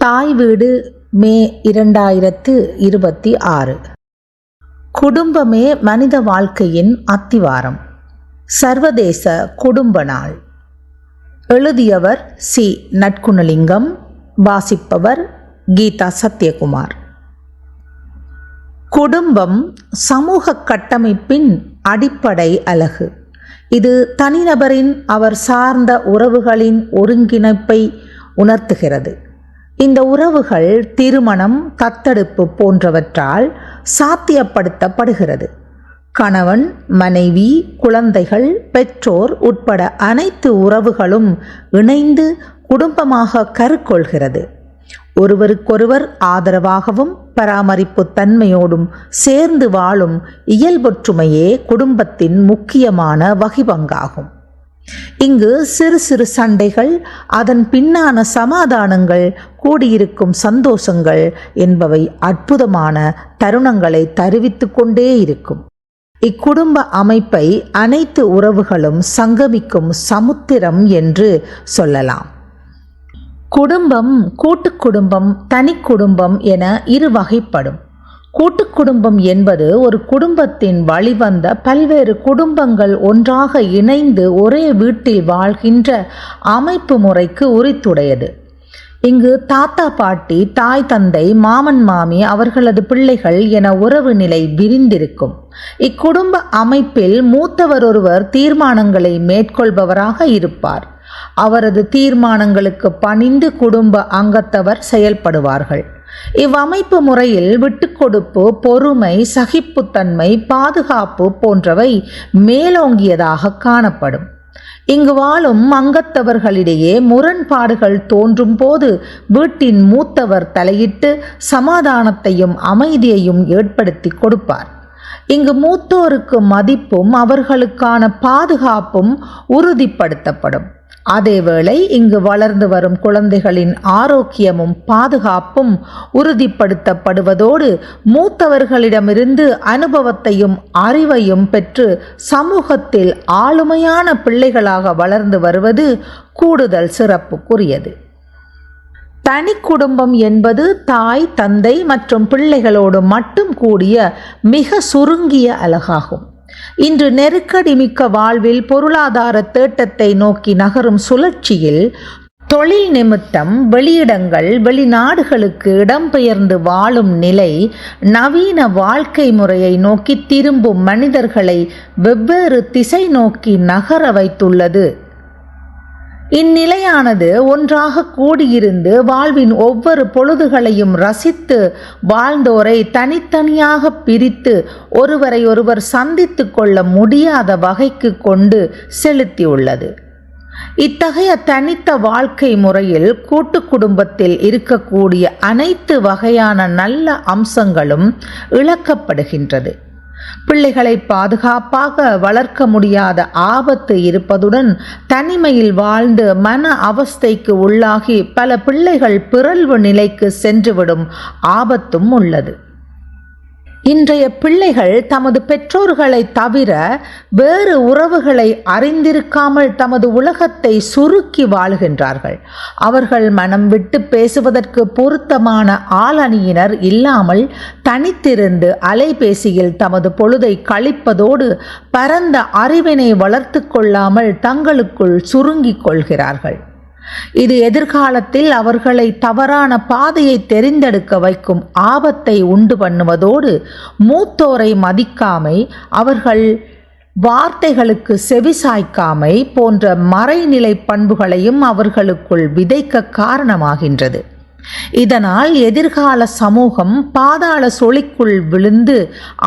தாய் வீடு மே 2026. குடும்பமே மனித வாழ்க்கையின் அத்திவாரம். சர்வதேச குடும்ப நாள். எழுதியவர் சி. நட்குணலிங்கம். வாசிப்பவர் கீதா சத்யகுமார். குடும்பம் சமூக கட்டமைப்பின் அடிப்படை அலகு. இது தனிநபரின் அவர் சார்ந்த உறவுகளின் ஒருங்கிணைப்பை உணர்த்துகிறது. இந்த உறவுகள் திருமணம், தத்தெடுப்பு போன்றவற்றால் சாத்தியப்படுத்தப்படுகிறது. கணவன், மனைவி, குழந்தைகள், பெற்றோர் உட்பட அனைத்து உறவுகளும் இணைந்து குடும்பமாக கருக்கொள்கிறது. ஒருவருக்கொருவர் ஆதரவாகவும் பராமரிப்பு தன்மையோடும் சேர்ந்து வாழும் இயல்பொற்றுமையே குடும்பத்தின் முக்கியமான வகிபங்காகும். இங்கு சிறு சிறு சண்டைகள், அதன் பின்னான சமாதானங்கள், கூடியிருக்கும் சந்தோஷங்கள் என்பவை அற்புதமான தருணங்களை தருவித்து கொண்டே இருக்கும். இக்குடும்ப அமைப்பை அனைத்து உறவுகளும் சங்கமிக்கும் சமுத்திரம் என்று சொல்லலாம். குடும்பம் கூட்டு குடும்பம், தனி குடும்பம் என இரு வகைப்படும். கூட்டு குடும்பம் என்பது ஒரு குடும்பத்தின் வழிவந்த பல்வேறு குடும்பங்கள் ஒன்றாக இணைந்து ஒரே வீட்டில் வாழ்கின்ற அமைப்பு முறைக்கு உரித்துடையது. இங்கு தாத்தா பாட்டி, தாய் தந்தை, மாமன் மாமி, அவர்களது பிள்ளைகள் என உறவு நிலை விரிந்திருக்கும். இக்குடும்ப அமைப்பில் மூத்தவர் ஒருவர் தீர்மானங்களை மேற்கொள்பவராக இருப்பார். அவரது தீர்மானங்களுக்கு பணிந்து குடும்ப அங்கத்தவர் செயல்படுவார்கள். இவ்வமைப்பு முறையில் விட்டுக்கொடுப்பு, பொறுமை, சகிப்புத்தன்மை, பாதுகாப்பு போன்றவை மேலோங்கியதாக காணப்படும். இங்கு வாழும் அங்கத்தவர்களிடையே முரண்பாடுகள் தோன்றும் போது வீட்டின் மூத்தவர் தலையிட்டு சமாதானத்தையும் அமைதியையும் ஏற்படுத்தி கொடுப்பார். இங்கு மூத்தோருக்கு மதிப்பும் அவர்களுக்கான பாதுகாப்பும் உறுதிப்படுத்தப்படும். அதேவேளை இங்கு வளர்ந்து வரும் குழந்தைகளின் ஆரோக்கியமும் பாதுகாப்பும் உறுதிப்படுத்தப்படுவதோடு மூத்தவர்களிடமிருந்து அனுபவத்தையும் அறிவையும் பெற்று சமூகத்தில் ஆளுமையான பிள்ளைகளாக வளர்ந்து வருவது கூடுதல் சிறப்புக்குரியது. தனி குடும்பம் என்பது தாய், தந்தை மற்றும் பிள்ளைகளோடு மட்டும் கூடிய மிக சுருங்கிய அலகாகும். இன்று நெருக்கடி மிக்க வாழ்வில் பொருளாதார தேட்டத்தை நோக்கி நகரும் சுழற்சியில் தொழில் நிமித்தம் வெளியிடங்கள், வெளிநாடுகளுக்கு இடம்பெயர்ந்து வாழும் நிலை நவீன வாழ்க்கை முறையை நோக்கி திரும்பும் மனிதர்களை வெவ்வேறு திசை நோக்கி நகர வைத்துள்ளது. இந்நிலையானது ஒன்றாக கூடியிருந்து வாழ்வின் ஒவ்வொரு பொழுதுகளையும் ரசித்து வாழ்ந்தோரை தனித்தனியாக பிரித்து ஒருவரை ஒருவர் சந்தித்து கொள்ள முடியாத வகைக்கு கொண்டு செலுத்தியுள்ளது. இத்தகைய தனித்த வாழ்க்கை முறையில் கூட்டு குடும்பத்தில் இருக்கக்கூடிய அனைத்து வகையான நல்ல அம்சங்களும் இழக்கப்படுகின்றது. பிள்ளைகளை பாதுகாப்பாக வளர்க்க முடியாத ஆபத்து இருப்பதுடன் தனிமையில் வாழ்ந்து மன அவஸ்தைக்கு உள்ளாகி பல பிள்ளைகள் பிறழ்வு நிலைக்கு சென்றுவிடும் ஆபத்தும் உள்ளது. இன்றைய பிள்ளைகள் தமது பெற்றோர்களை தவிர வேறு உறவுகளை அறிந்திருக்காமல் தமது உலகத்தை சுருக்கி வாழ்கின்றார்கள். அவர்கள் மனம் விட்டு பேசுவதற்கு பொருத்தமான ஆளணியினர் இல்லாமல் தனித்திருந்து அலைபேசியில் தமது பொழுதை கழிப்பதோடு பரந்த அறிவினை வளர்த்து கொள்ளாமல் தங்களுக்குள் சுருங்கிக் கொள்கிறார்கள். இது எதிர்காலத்தில் அவர்களை தவறான பாதையை தெரிந்தெடுக்க வைக்கும் ஆபத்தை உண்டு பண்ணுவதோடு மூத்தோரை மதிக்காமை, அவர்கள் வார்த்தைகளுக்கு செவிசாய்க்காமை போன்ற மறைநிலை பண்புகளையும் அவர்களுக்குள் விதைக்க காரணமாகின்றது. இதனால் எதிர்கால சமூகம் பாதாள சொலிக்குள் விழுந்து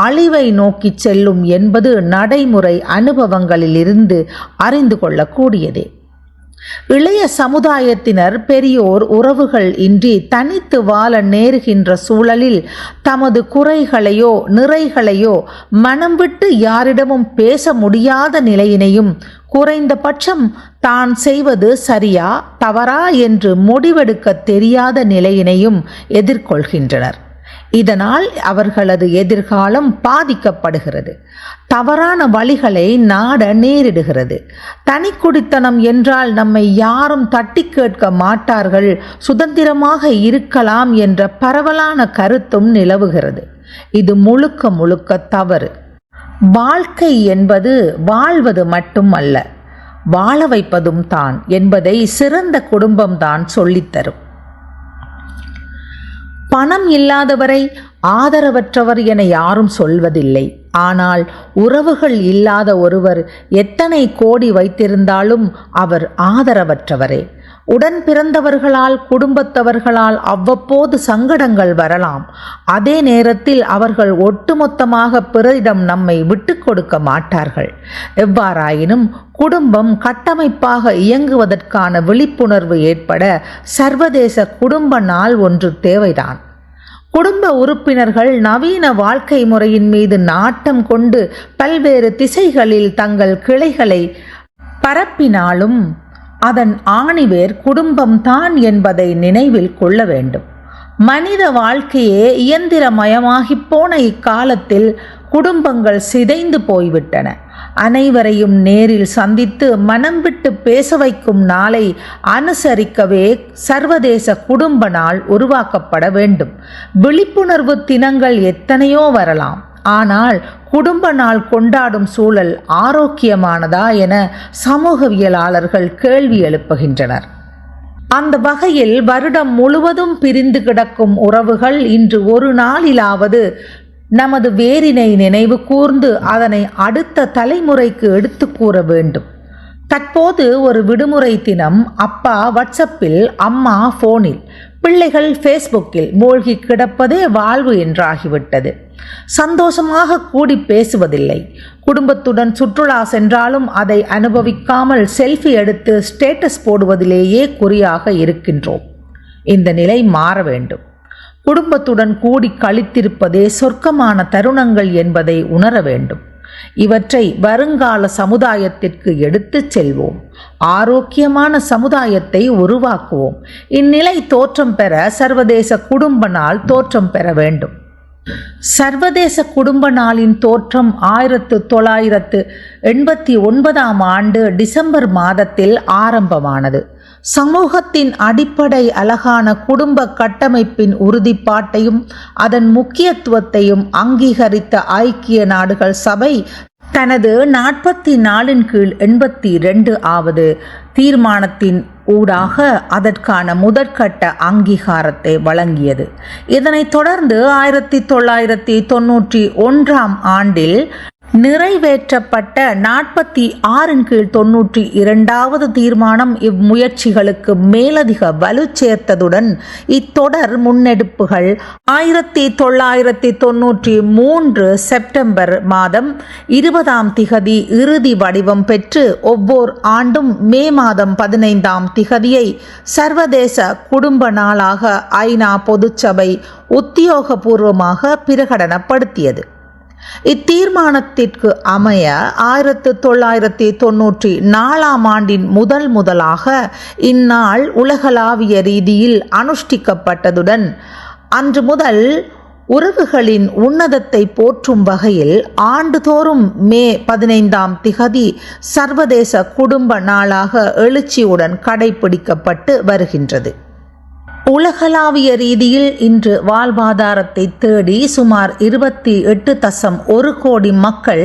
அழிவை நோக்கி செல்லும் என்பது நடைமுறை அனுபவங்களில் இருந்து அறிந்து கொள்ளக்கூடியதே. இளைய சமுதாயத்தினர் பெரியோர் உறவுகள் இன்றி தனித்து வாழ நேருகின்ற சூழலில் தமது குறைகளையோ நிறைகளையோ மனம் விட்டு யாரிடமும் பேச முடியாத நிலையினையும், குறைந்தபட்சம் தான் செய்வது சரியா தவறா என்று முடிவெடுக்க தெரியாத நிலையினையும் எதிர்கொள்கின்றனர். இதனால் அவர்களது எதிர்காலம் பாதிக்கப்படுகிறது. தவறான வழிகளை நாட நேரிடுகிறது. தனி குடித்தனம் என்றால் நம்மை யாரும் தட்டி கேட்க மாட்டார்கள், சுதந்திரமாக இருக்கலாம் என்ற பரவலான கருத்தும் நிலவுகிறது. இது முழுக்க முழுக்க தவறு. வாழ்க்கை என்பது வாழ்வது மட்டும் அல்ல, வாழ வைப்பதும் தான் என்பதை சிறந்த குடும்பம்தான் சொல்லித்தரும். பணம் இல்லாதவரை ஆதரவற்றவர் என யாரும் சொல்வதில்லை. ஆனால் உறவுகள் இல்லாத ஒருவர் எத்தனை கோடி வைத்திருந்தாலும் அவர் ஆதரவற்றவரே. உடன் பிறந்தவர்களால், குடும்பத்தவர்களால் அவ்வப்போது சங்கடங்கள் வரலாம். அதே நேரத்தில் அவர்கள் ஒட்டுமொத்தமாக பிறரிடம் நம்மை விட்டு கொடுக்க மாட்டார்கள். எவ்வாறாயினும் குடும்பம் கட்டமைப்பாக இயங்குவதற்கான விழிப்புணர்வு ஏற்பட சர்வதேச குடும்ப நாள் ஒன்று தேவைதான். குடும்ப உறுப்பினர்கள் நவீன வாழ்க்கை முறையின் மீது நாட்டம் கொண்டு பல்வேறு திசைகளில் தங்கள் கிளைகளை பரப்பினாலும் அதன் ஆணிவேர் குடும்பம்தான் என்பதை நினைவில் கொள்ள வேண்டும். மனித வாழ்க்கையே இயந்திரமயமாகி போன இக்காலத்தில் குடும்பங்கள் சிதைந்து போய்விட்டன. அனைவரையும் நேரில் சந்தித்து மனம் விட்டு பேச வைக்கும் நாளை அனுசரிக்கவே சர்வதேச குடும்ப நாள் உருவாக்கப்பட வேண்டும். விழிப்புணர்வு தினங்கள் எத்தனையோ வரலாம், ஆனால் குடும்ப நாள் கொண்டாடும் சூழல் ஆரோக்கியமானதா என சமூகவியலாளர்கள் கேள்வி எழுப்புகின்றனர். அந்த வகையில் வருடம் முழுவதும் பிரிந்து கிடக்கும் உறவுகள் இன்று ஒரு நாளிலாவது நமது வேரினை நினைவு கூர்ந்து அதனை அடுத்த தலைமுறைக்கு எடுத்து கூற வேண்டும். தற்போது ஒரு விடுமுறை தினம் அப்பா வாட்ஸ்அப்பில், அம்மா போனில், பிள்ளைகள் ஃபேஸ்புக்கில் மூழ்கி கிடப்பதே வாழ்வு என்றாகிவிட்டது. சந்தோஷமாக கூடி பேசுவதில்லை. குடும்பத்துடன் சுற்றுலா சென்றாலும் அதை அனுபவிக்காமல் செல்ஃபி எடுத்து ஸ்டேட்டஸ் போடுவதிலேயே குறியாக இருக்கின்றோம். இந்த நிலை மாற வேண்டும். குடும்பத்துடன் கூடி கழித்திருப்பதே சொர்க்கமான தருணங்கள் என்பதை உணர வேண்டும். இவற்றை வருங்கால சமுதாயத்திற்கு எடுத்துச் செல்வோம். ஆரோக்கியமான சமுதாயத்தை உருவாக்குவோம். இந்நிலை தோற்றம் பெற சர்வதேச குடும்ப நாள் தோற்றம் பெற வேண்டும். சர்வதேச குடும்ப நாளின் தோற்றம் 1989 டிசம்பர் மாதத்தில் ஆரம்பமானது. சமூகத்தின் அடிப்படை அழகான குடும்ப கட்டமைப்பின் உறுதிப்பாட்டையும் அதன் முக்கியத்துவத்தையும் அங்கீகரித்த ஐக்கிய நாடுகள் சபை தனது 44 கீழ் 82வது தீர்மானத்தின் ஊடாக அதற்கான முதற்கட்ட அங்கீகாரத்தை வழங்கியது. இதனைத் தொடர்ந்து 1991 நிறைவேற்றப்பட்ட 46 கீழ் 92வது தீர்மானம் இம்முயற்சிகளுக்கு மேலதிக வலு சேர்த்ததுடன் இத்தொடர் முன்னெடுப்புகள் 1993 செப்டம்பர் மாதம் 20 இறுதி வடிவம் பெற்று ஒவ்வொரு ஆண்டும் மே மாதம் 15 சர்வதேச குடும்ப நாளாக ஐநா பொதுச்சபை உத்தியோகபூர்வமாக பிரகடனப்படுத்தியது. இத்தீர்மானத்திற்கு அமைய 1994 முதலாக இந்நாள் உலகளாவிய ரீதியில் அனுஷ்டிக்கப்பட்டதுடன் அன்று முதல் உறவுகளின் உன்னதத்தை போற்றும் வகையில் ஆண்டுதோறும் மே 15 சர்வதேச குடும்ப நாளாக எழுச்சியுடன் கடைபிடிக்கப்பட்டு வருகின்றது. உலகளாவிய ரீதியில் இன்று வாழ்வாதாரத்தை தேடி சுமார் 28.1 கோடி மக்கள்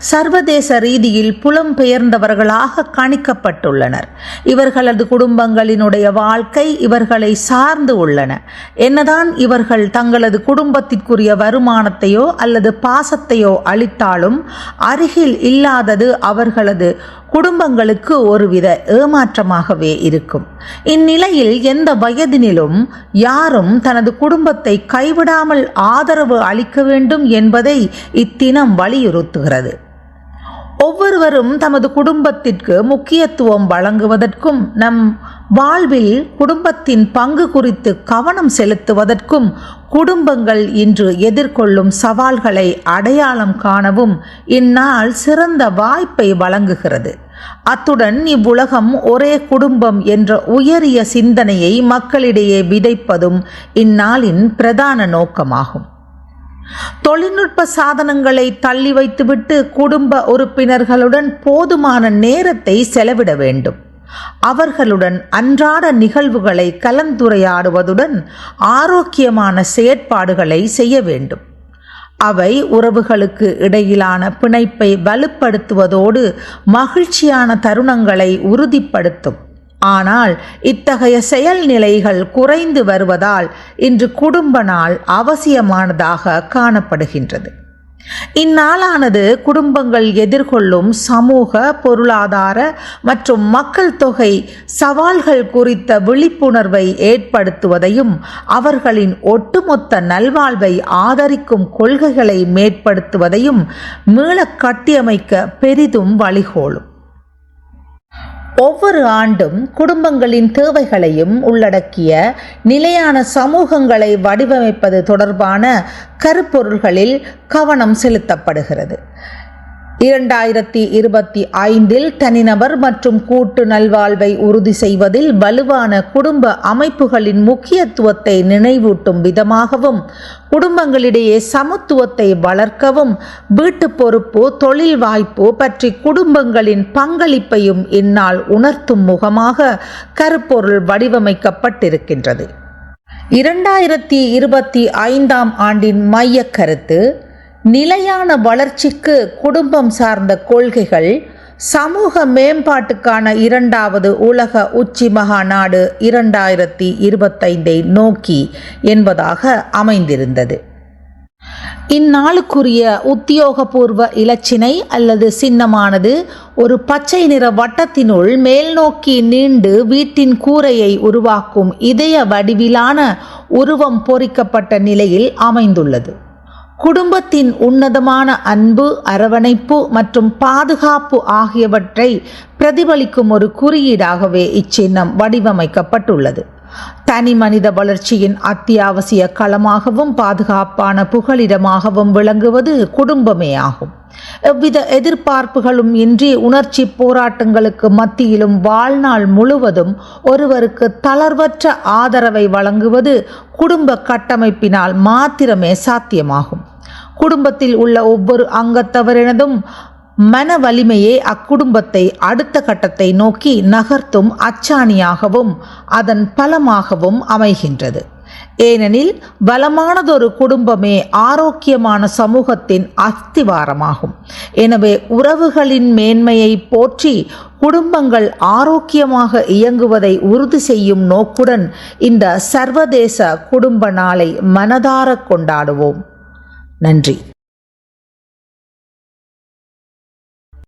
சர்வதேச ரீதியில் புலம்பெயர்ந்தவர்களாக கணிக்கப்பட்டுள்ளனர். இவர்களது குடும்பங்களினுடைய வாழ்க்கை இவர்களை சார்ந்து உள்ளன. என்னதான் இவர்கள் தங்களது குடும்பத்திற்குரிய வருமானத்தையோ அல்லது பாசத்தையோ அளித்தாலும் அருகில் இல்லாதது அவர்களது குடும்பங்களுக்கு ஒருவித ஏமாற்றமாகவே இருக்கும். இந்நிலையில் எந்த வயதினிலும் யாரும் தனது குடும்பத்தை கைவிடாமல் ஆதரவு அளிக்க வேண்டும் என்பதை இத்தினம் வலியுறுத்துகிறது. ஒவ்வொருவரும் தமது குடும்பத்திற்கு முக்கியத்துவம் வழங்குவதற்கும் நம் வாழ்வில் குடும்பத்தின் பங்கு குறித்து கவனம் செலுத்துவதற்கும் குடும்பங்கள் இன்று எதிர்கொள்ளும் சவால்களை அடையாளம் காணவும் இந்நாள் சிறந்த வாய்ப்பை வழங்குகிறது. அத்துடன் இவ்வுலகம் ஒரே குடும்பம் என்ற உயரிய சிந்தனையை மக்களிடையே விதைப்பதும் இந்நாளின் பிரதான நோக்கமாகும். தொழில்நுட்ப சாதனங்களை தள்ளி வைத்துவிட்டு குடும்ப உறுப்பினர்களுடன் போதுமான நேரத்தை செலவிட வேண்டும். அவர்களுடன் அன்றாட நிகழ்வுகளை கலந்துரையாடுவதுடன் ஆரோக்கியமான செயற்பாடுகளை செய்ய வேண்டும். அவை உறவுகளுக்கு இடையிலான பிணைப்பை வலுப்படுத்துவதோடு மகிழ்ச்சியான தருணங்களை உறுதிப்படுத்தும். ஆனால் இத்தகைய செயல்நிலைகள் குறைந்து வருவதால் இன்று குடும்ப நாள் அவசியமானதாக காணப்படுகின்றது. இந்நாளானது குடும்பங்கள் எதிர்கொள்ளும் சமூக, பொருளாதார மற்றும் மக்கள் தொகை சவால்கள் குறித்த விழிப்புணர்வை ஏற்படுத்துவதையும் அவர்களின் ஒட்டுமொத்த நல்வாழ்வை ஆதரிக்கும் கொள்கைகளை மேம்படுத்துவதையும் மீள கட்டியமைக்க பெரிதும் வழிகோலும். ஒவ்வொரு ஆண்டும் குடும்பங்களின் தேவைகளையும் உள்ளடக்கிய நிலையான சமூகங்களை வடிவமைப்பது தொடர்பான கருப்பொருள்களில் கவனம் செலுத்தப்படுகிறது. 2025 தனிநபர் மற்றும் கூட்டு நல்வாழ்வை உறுதி செய்வதில் வலுவான குடும்ப அமைப்புகளின் முக்கியத்துவத்தை நினைவூட்டும் விதமாகவும், குடும்பங்களிடையே சமத்துவத்தை வளர்க்கவும், வீட்டு பொறுப்பு, தொழில் வாய்ப்பு பற்றி குடும்பங்களின் பங்களிப்பையும் இந்நாள் உணர்த்தும் முகமாக கருப்பொருள் வடிவமைக்கப்பட்டிருக்கின்றது. 2025 ஆண்டின் மைய கருத்து நிலையான வளர்ச்சிக்கு குடும்பம் சார்ந்த கொள்கைகள், சமூக மேம்பாட்டுக்கான 2வது உலக உச்சி மகாநாடு 2025 நோக்கி என்பதாக அமைந்திருந்தது. இந்நாளுக்குரிய உத்தியோகபூர்வ இலச்சினை அல்லது சின்னமானது ஒரு பச்சை நிற வட்டத்தினுள் மேல் நோக்கி நீண்டு வீட்டின் கூரையை உருவாக்கும் இதய வடிவிலான உருவம் பொறிக்கப்பட்ட நிலையில் அமைந்துள்ளது. குடும்பத்தின் உன்னதமான அன்பு, அரவணைப்பு மற்றும் பாதுகாப்பு ஆகியவற்றை பிரதிபலிக்கும் ஒரு குறியீடாகவே இச்சின்னம் வடிவமைக்கப்பட்டுள்ளது. தனி மனித வளர்ச்சியின் அத்தியாவசிய களமாகவும் பாதுகாப்பான புகலிடமாகவும் விளங்குவது குடும்பமே ஆகும். எவ்வித எதிர்பார்ப்புகளும் இன்றி உணர்ச்சி போராட்டங்களுக்கு மத்தியிலும் வாழ்நாள் முழுவதும் ஒருவருக்கு தளர்வற்ற ஆதரவை வழங்குவது குடும்ப கட்டமைப்பினால் மாத்திரமே சாத்தியமாகும். குடும்பத்தில் உள்ள ஒவ்வொரு அங்கத்தவரினதும் மன வலிமையே அக்குடும்பத்தை அடுத்த கட்டத்தை நோக்கி நகர்த்தும் அச்சாணியாகவும் அதன் பலமாகவும் அமைகின்றது. ஏனெனில் பலமானதொரு குடும்பமே ஆரோக்கியமான சமூகத்தின் அஸ்திவாரமாகும். எனவே உறவுகளின் மேன்மையை போற்றி குடும்பங்கள் ஆரோக்கியமாக இயங்குவதை உறுதி செய்யும் நோக்குடன் இந்த சர்வதேச குடும்ப நாளை மனதார கொண்டாடுவோம். நன்றி.